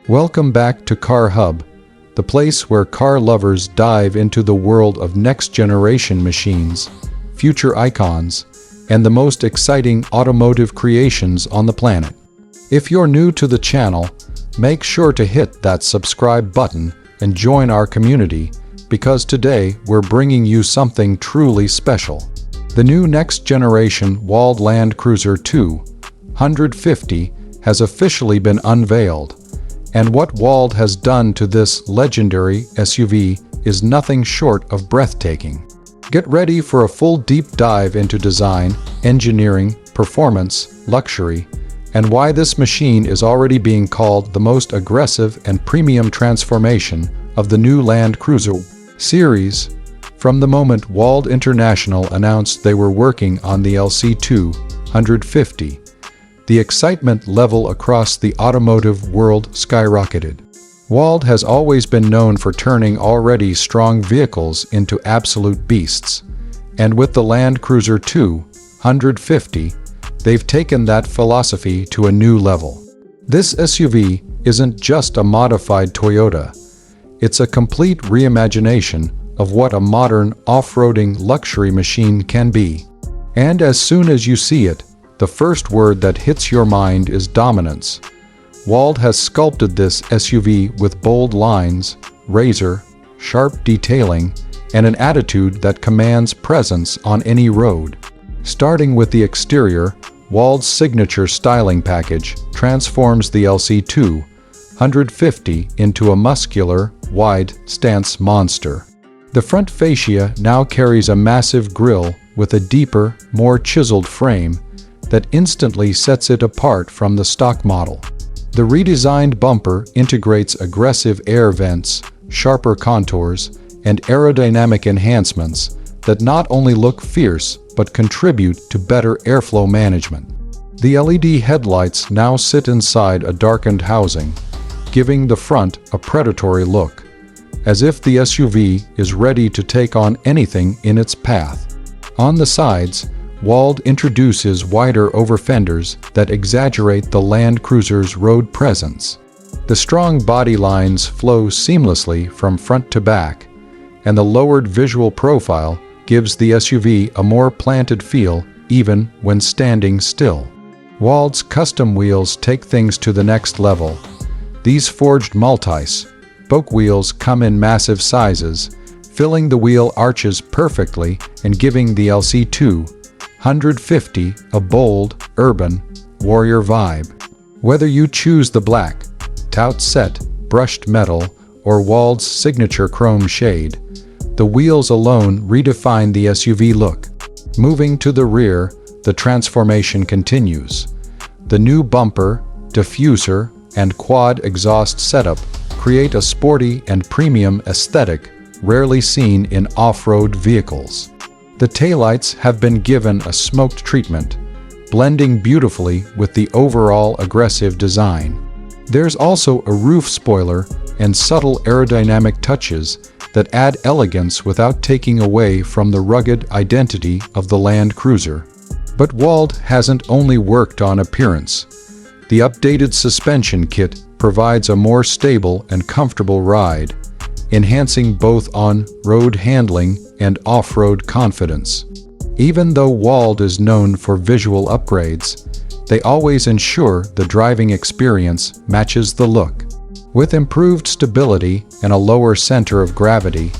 Welcome back to Car Hub, the place where car lovers dive into the world of next-generation machines, future icons, and the most exciting automotive creations on the planet. If you're new to the channel, make sure to hit that subscribe button and join our community, because today we're bringing you something truly special. The new next-generation WALD Land Cruiser 250 has officially been unveiled, and what WALD has done to this legendary SUV is nothing short of breathtaking. Get ready for a full deep dive into design, engineering, performance, luxury, and why this machine is already being called the most aggressive and premium transformation of the new Land Cruiser series. From the moment WALD International announced they were working on the LC250, the excitement level across the automotive world skyrocketed. WALD has always been known for turning already strong vehicles into absolute beasts, and with the Land Cruiser 250, they've taken that philosophy to a new level. This SUV isn't just a modified Toyota, it's a complete reimagination of what a modern off-roading luxury machine can be. And as soon as you see it, the first word that hits your mind is dominance. WALD has sculpted this SUV with bold lines, razor-sharp detailing, and an attitude that commands presence on any road. Starting with the exterior, WALD's signature styling package transforms the LC250 into a muscular, wide-stance monster. The front fascia now carries a massive grille with a deeper, more chiseled frame that instantly sets it apart from the stock model. The redesigned bumper integrates aggressive air vents, sharper contours, and aerodynamic enhancements that not only look fierce but contribute to better airflow management. The LED headlights now sit inside a darkened housing, giving the front a predatory look, as if the SUV is ready to take on anything in its path. On the sides, WALD introduces wider overfenders that exaggerate the Land Cruiser's road presence. The strong body lines flow seamlessly from front to back, and the lowered visual profile gives the SUV a more planted feel even when standing still. WALD's custom wheels take things to the next level. These forged multi-spoke wheels come in massive sizes, filling the wheel arches perfectly and giving the LC250 a bold, urban, warrior vibe. Whether you choose the black, tout set, brushed metal, or WALD's signature chrome shade, the wheels alone redefine the SUV look. Moving to the rear, the transformation continues. The new bumper, diffuser, and quad exhaust setup create a sporty and premium aesthetic rarely seen in off-road vehicles. The taillights have been given a smoked treatment, blending beautifully with the overall aggressive design. There's also a roof spoiler and subtle aerodynamic touches that add elegance without taking away from the rugged identity of the Land Cruiser. But WALD hasn't only worked on appearance. The updated suspension kit provides a more stable and comfortable ride, enhancing both on-road handling and off-road confidence. Even though WALD is known for visual upgrades, they always ensure the driving experience matches the look. With improved stability and a lower center of gravity,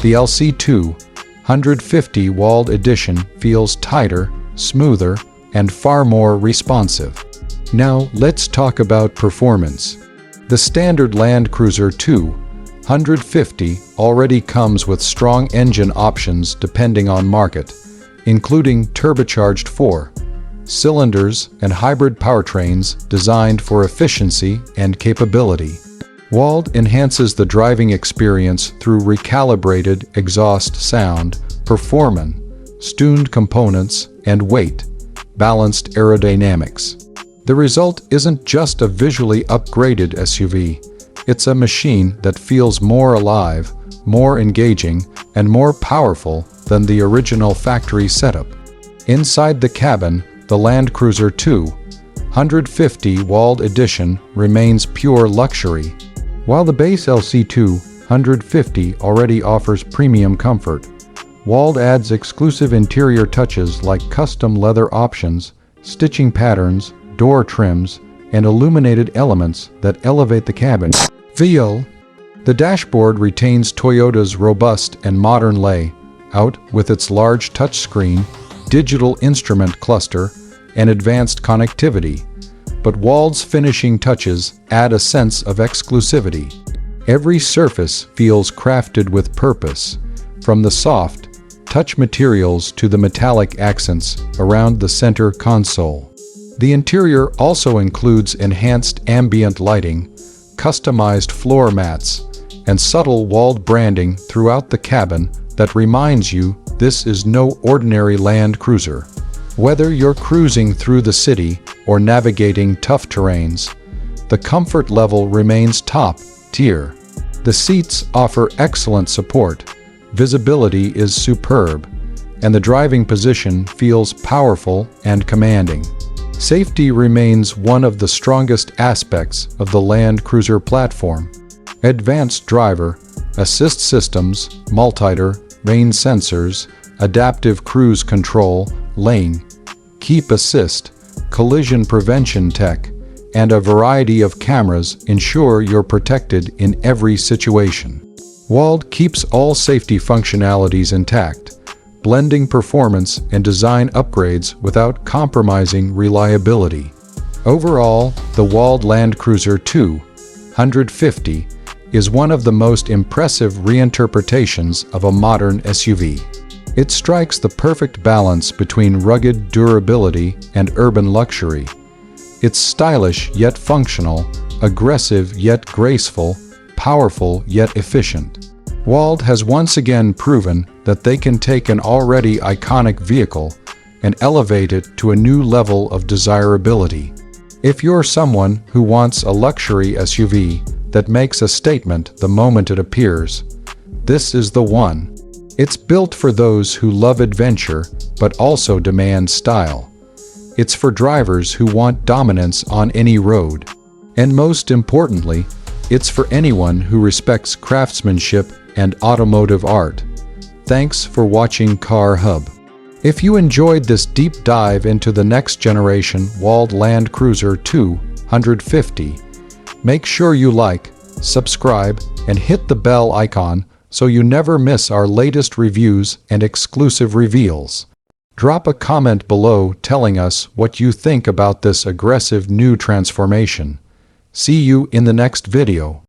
the LC250 WALD Edition feels tighter, smoother, and far more responsive. Now let's talk about performance. The standard Land Cruiser 250 already comes with strong engine options depending on market, including turbocharged 4-cylinders and hybrid powertrains designed for efficiency and capability. WALD enhances the driving experience through recalibrated exhaust sound, performance, tuned components, and weight-balanced aerodynamics. The result isn't just a visually upgraded SUV, it's a machine that feels more alive, more engaging, and more powerful than the original factory setup. Inside the cabin, the Land Cruiser 2 150 WALD Edition remains pure luxury. While the base LC2 150 already offers premium comfort, WALD adds exclusive interior touches like custom leather options, stitching patterns, door trims, and illuminated elements that elevate the cabin feel. The dashboard retains Toyota's robust and modern layout with its large touchscreen, digital instrument cluster, and advanced connectivity, but WALD's finishing touches add a sense of exclusivity. Every surface feels crafted with purpose, from the soft, touch materials to the metallic accents around the center console. The interior also includes enhanced ambient lighting, customized floor mats, and subtle WALD branding throughout the cabin that reminds you this is no ordinary Land Cruiser. Whether you're cruising through the city or navigating tough terrains, the comfort level remains top tier. The seats offer excellent support, visibility is superb, and the driving position feels powerful and commanding. Safety remains one of the strongest aspects of the Land Cruiser platform. Advanced driver assist systems, multidir, rain sensors, adaptive cruise control, lane keep assist, collision prevention tech, and a variety of cameras ensure you're protected in every situation. WALD keeps all safety functionalities intact, blending performance and design upgrades without compromising reliability. Overall, the WALD Land Cruiser 250 is one of the most impressive reinterpretations of a modern SUV. It strikes the perfect balance between rugged durability and urban luxury. It's stylish yet functional, aggressive yet graceful, powerful yet efficient. WALD has once again proven that they can take an already iconic vehicle and elevate it to a new level of desirability. If you're someone who wants a luxury SUV that makes a statement the moment it appears, this is the one. It's built for those who love adventure but also demand style. It's for drivers who want dominance on any road. And most importantly, it's for anyone who respects craftsmanship and automotive art. Thanks for watching Car Hub. If you enjoyed this deep dive into the next generation WALD Land Cruiser 250, make sure you like, subscribe, and hit the bell icon so you never miss our latest reviews and exclusive reveals. Drop a comment below telling us what you think about this aggressive new transformation. See you in the next video.